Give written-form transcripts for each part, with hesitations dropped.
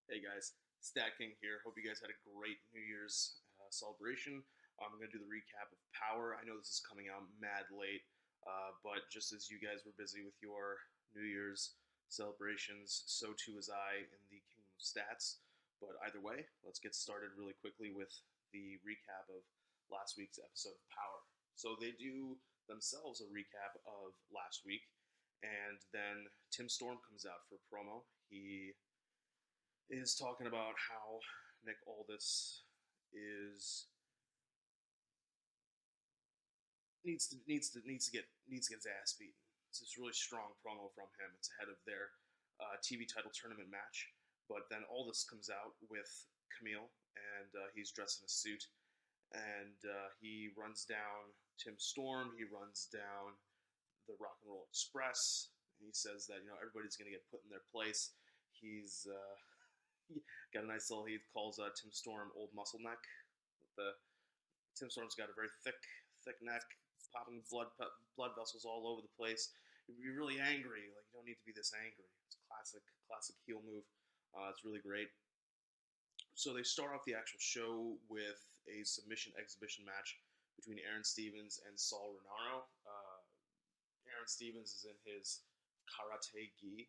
Hey guys, StatKing here. Hope you guys had a great New Year's celebration. I'm going to do the recap of Powerrr. I know this is coming out mad late, but just as you guys were busy with your New Year's celebrations, so too was I in the Kingdom of Stats. But either way, let's get started really quickly with the recap of last week's episode of Powerrr. So they do themselves a recap of last week, and then Tim Storm comes out for a promo. He is talking about how Nick Aldis is needs to get his ass beaten. It's this really strong promo from him. It's ahead of their TV title tournament match, but then Aldis comes out with Camille, and he's dressed in a suit, and he runs down Tim Storm. He runs down the Rock and Roll Express. And he says that everybody's going to get put in their place. He's got a nice little. He calls Tim Storm Old Muscle Neck. The Tim Storm's got a very thick neck, popping blood vessels all over the place. You'd be really angry. Like, you don't need to be this angry. It's classic heel move. It's really great. So they start off the actual show with a submission exhibition match between Aaron Stevens and Saul Renaro. Aaron Stevens is in his karate gi.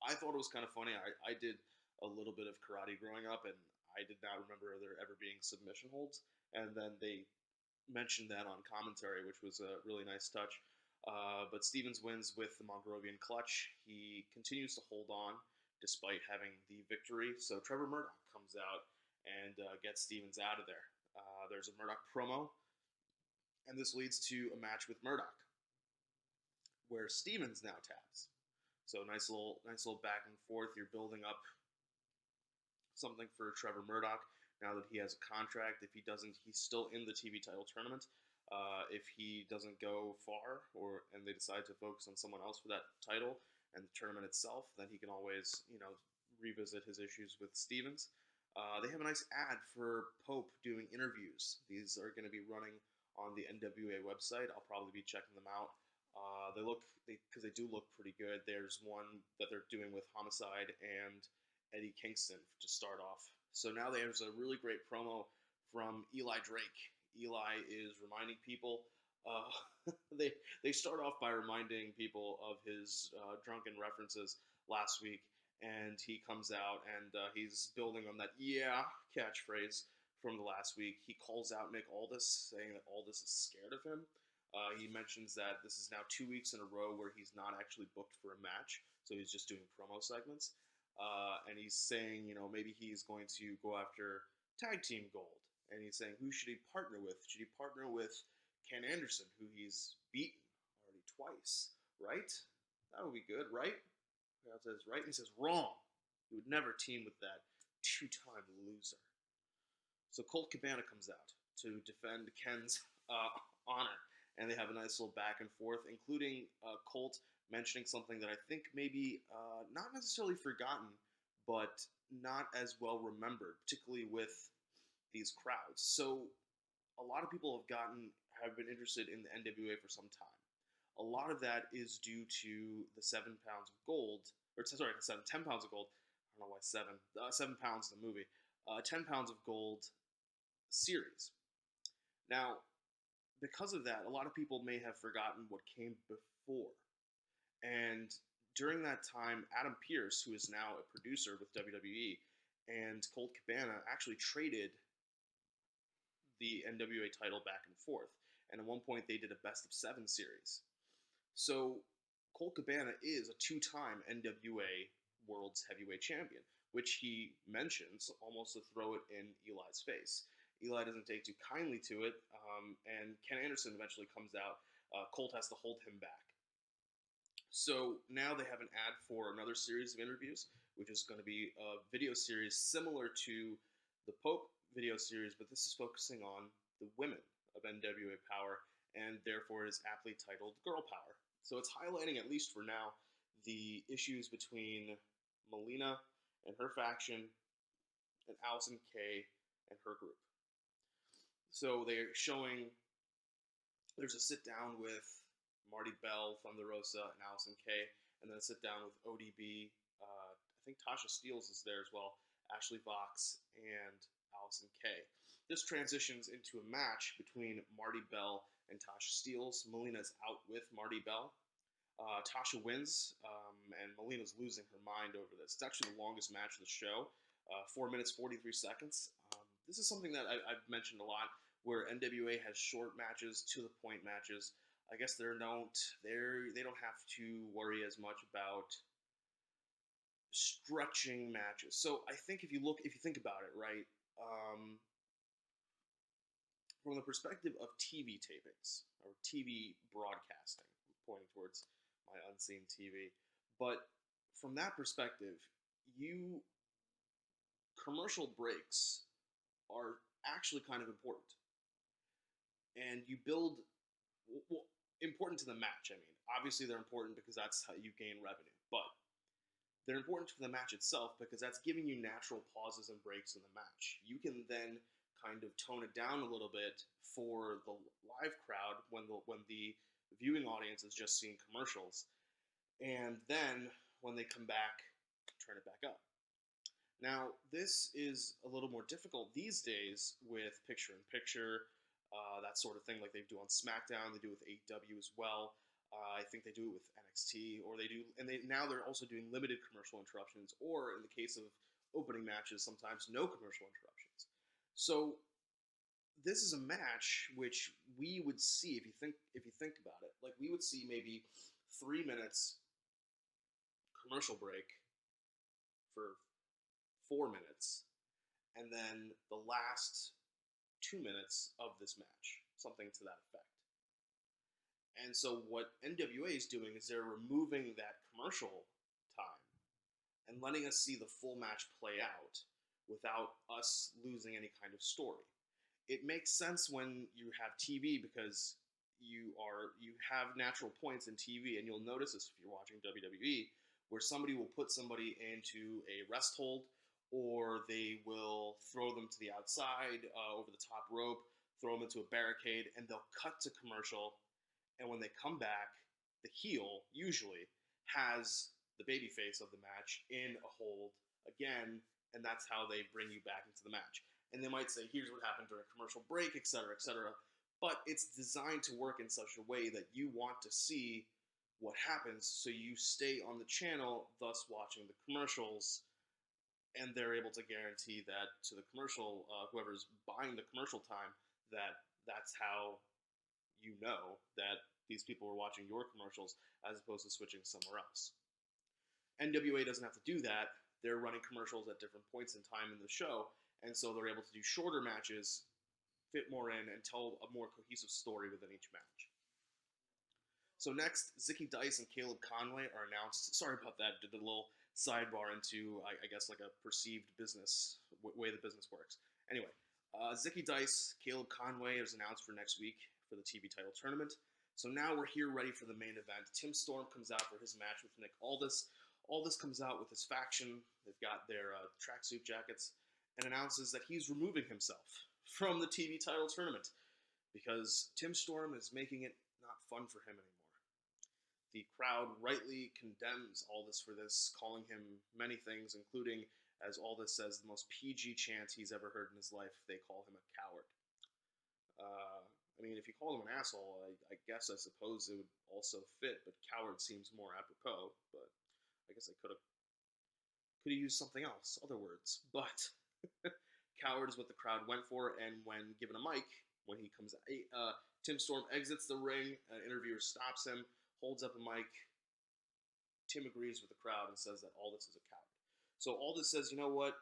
I thought it was kind of funny. I did a little bit of karate growing up, and I did not remember there ever being submission holds. And then they mentioned that on commentary, which was a really nice touch. But Stevens wins with the Mongrovian clutch. He continues to hold on despite having the victory. So Trevor Murdoch comes out and gets Stevens out of there. There's a Murdoch promo, and this leads to a match with Murdoch, where Stevens now taps. So nice little back and forth. You're building up something for Trevor Murdoch now that he has a contract. If he doesn't, he's still in the TV title tournament. If he doesn't go far, and they decide to focus on someone else for that title and the tournament itself, then he can always revisit his issues with Stevens. They have a nice ad for Pope doing interviews. These are going to be running on the NWA website. I'll probably be checking them out. Because they do look pretty good. There's one that they're doing with Homicide and Eddie Kingston to start off. So now there's a really great promo from Eli Drake. Eli is reminding people. They start off by reminding people of his drunken references last week, and he comes out and he's building on that catchphrase from the last week. He calls out Nick Aldis, saying that Aldis is scared of him. He mentions that this is now 2 weeks in a row where he's not actually booked for a match, so he's just doing promo segments. And he's saying, maybe he's going to go after tag team gold. And he's saying, who should he partner with? Should he partner with Ken Anderson, who he's beaten already twice, right? That would be good, right? God says, right? And he says, wrong. He would never team with that two-time loser. So Colt Cabana comes out to defend Ken's honor, and they have a nice little back and forth, including Colt mentioning something that I think maybe not necessarily forgotten, but not as well remembered, particularly with these crowds. So a lot of people have been interested in the NWA for some time. A lot of that is due to the 7 pounds of gold, or sorry, 10 pounds of gold. I don't know why 7. 7 pounds in the movie. 10 pounds of gold series. Now, because of that, a lot of people may have forgotten what came before. And during that time, Adam Pearce, who is now a producer with WWE, and Colt Cabana actually traded the NWA title back and forth. And at one point, they did a best of 7 series. So Colt Cabana is a 2-time NWA World's Heavyweight Champion, which he mentions almost to throw it in Eli's face. Eli doesn't take too kindly to it, and Ken Anderson eventually comes out. Colt has to hold him back. So now they have an ad for another series of interviews, which is going to be a video series similar to the Pope video series, but this is focusing on the women of NWA Powerrr, and therefore is aptly titled Girl Power. So it's highlighting, at least for now, the issues between Melina and her faction and Allison Kay and her group. So they're showing, there's a sit down with Marty Bell, Thunder Rosa, and Allison Kay, and then a sit down with ODB, I think Tasha Steeles is there as well, Ashley Vox, and Allison Kay. This transitions into a match between Marty Bell and Tasha Steeles. Melina's out with Marty Bell. Tasha wins, and Melina's losing her mind over this. It's actually the longest match of the show, 4 minutes 43 seconds. This is something that I've mentioned a lot, where NWA has short matches, to the point matches. I guess they don't have to worry as much about stretching matches. So I think if you think about it, right, from the perspective of TV tapings or TV broadcasting, I'm pointing towards my unseen TV, but from that perspective, you commercial breaks are actually kind of important, and you build well, important to the match. I mean, obviously they're important because that's how you gain revenue, but they're important to the match itself because that's giving you natural pauses and breaks in the match. You can then kind of tone it down a little bit for the live crowd when the viewing audience is just seeing commercials, and then when they come back, turn it back up. Now, this is a little more difficult these days with picture-in-picture, that sort of thing, like they do on SmackDown. They do with AEW as well. I think they do it with NXT, or now they're also doing limited commercial interruptions, or in the case of opening matches, sometimes no commercial interruptions. So this is a match which we would see if you think about it, like we would see maybe 3 minutes commercial break for 4 minutes, and then the last 2 minutes of this match, something to that effect. And so what NWA is doing is they're removing that commercial time and letting us see the full match play out without us losing any kind of story. It makes sense when you have TV because you have natural points in TV, and you'll notice this if you're watching WWE, where somebody will put somebody into a rest hold, or they will throw them to the outside over the top rope, throw them into a barricade, and they'll cut to commercial. And when they come back, the heel usually has the babyface of the match in a hold again, and that's how they bring you back into the match. And they might say, here's what happened during a commercial break, etc., etc. But it's designed to work in such a way that you want to see what happens, so you stay on the channel, thus watching the commercials, and they're able to guarantee that to the commercial, whoever's buying the commercial time, that's how you know that these people are watching your commercials as opposed to switching somewhere else. NWA doesn't have to do that. They're running commercials at different points in time in the show, and so they're able to do shorter matches, fit more in, and tell a more cohesive story within each match. So next, Zicky Dice and Caleb Conway are announced. Sorry about that. Did a little sidebar into, I guess, like a perceived business, way the business works. Anyway, Zicky Dice, Caleb Conway is announced for next week for the TV title tournament. So now we're here ready for the main event. Tim Storm comes out for his match with Nick Aldis. Aldis comes out with his faction. They've got their tracksuit jackets, and announces that he's removing himself from the TV title tournament because Tim Storm is making it not fun for him anymore. The crowd rightly condemns Aldis for this, calling him many things, including, as Aldis says, the most PG chant he's ever heard in his life. They call him a coward. I mean, if you call him an asshole, I suppose it would also fit, but coward seems more apropos. But I guess I could have used something else, other words. But coward is what the crowd went for, and when given a mic, when he comes, Tim Storm exits the ring. An interviewer stops him, holds up a mic. Tim agrees with the crowd and says that Aldis is a coward. So Aldis says, you know what?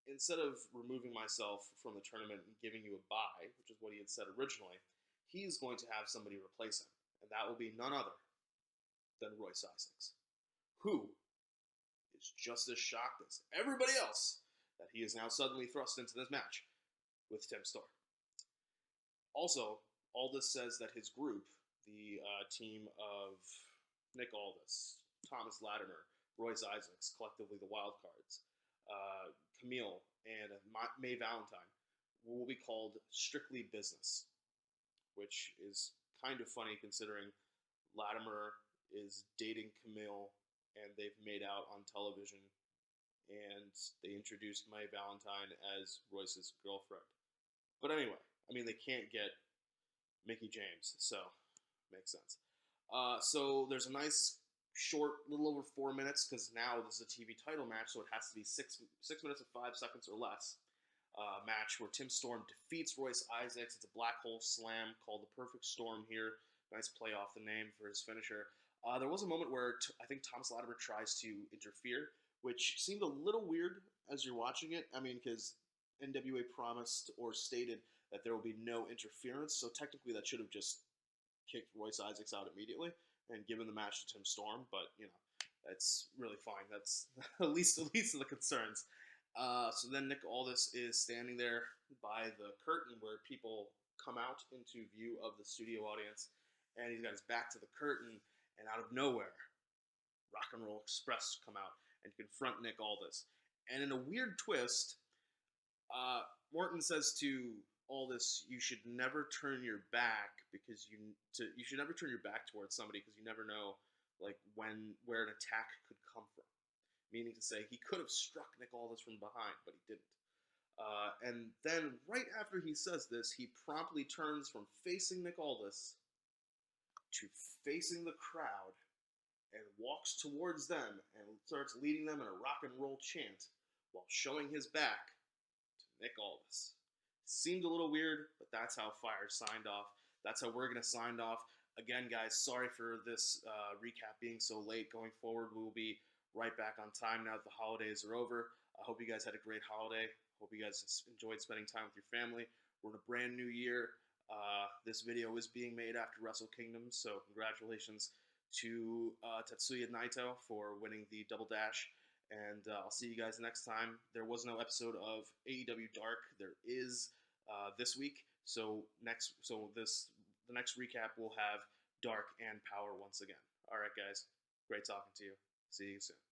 Instead of removing myself from the tournament and giving you a bye, which is what he had said originally, he's going to have somebody replace him. And that will be none other than Royce Isaacs, who is just as shocked as everybody else that he is now suddenly thrust into this match with Tim Storm. Also, Aldis says that his group, the team of Nick Aldis, Thomas Latimer, Royce Isaacs, collectively the Wildcards, Camille, and Mae Valentine, will be called Strictly Business, which is kind of funny considering Latimer is dating Camille, and they've made out on television and they introduced May Valentine as Royce's girlfriend. But anyway, I mean, they can't get Mickey James, so makes sense. So there's a nice short, little over 4 minutes, because now this is a TV title match, so it has to be 6 minutes and 5 seconds or less. Match where Tim Storm defeats Royce Isaacs. It's a black hole slam called the Perfect Storm here. Nice play off the name for his finisher. There was a moment where I think Thomas Latimer tries to interfere, which seemed a little weird as you're watching it. I mean, because NWA promised or stated that there will be no interference, so technically that should have just kicked Royce Isaacs out immediately and given the match to Tim Storm. But that's really fine. That's at least of the concerns. So then Nick Aldis is standing there by the curtain where people come out into view of the studio audience, and he's got his back to the curtain, and out of nowhere, Rock and Roll Express come out and confront Nick Aldis. And in a weird twist, Morton says to Aldis, "You should never turn your back because you should never turn your back towards somebody because you never know like where an attack could come from." Meaning to say, he could have struck Nick Aldis from behind, but he didn't. And then right after he says this, he promptly turns from facing Nick Aldis to facing the crowd and walks towards them and starts leading them in a rock and roll chant while showing his back to Nick Aldis. Seemed a little weird, but that's how Fire signed off. That's how we're going to sign off. Again, guys, sorry for this recap being so late. Going forward, we will be right back on time now that the holidays are over. I hope you guys had a great holiday. Hope you guys enjoyed spending time with your family. We're in a brand new year. This video is being made after Wrestle Kingdom, so congratulations to Tetsuya Naito for winning the Double Dash. And I'll see you guys next time. There was no episode of AEW Dark. There is this week. So the next recap will have Dark and Power once again. All right, guys. Great talking to you. See you soon.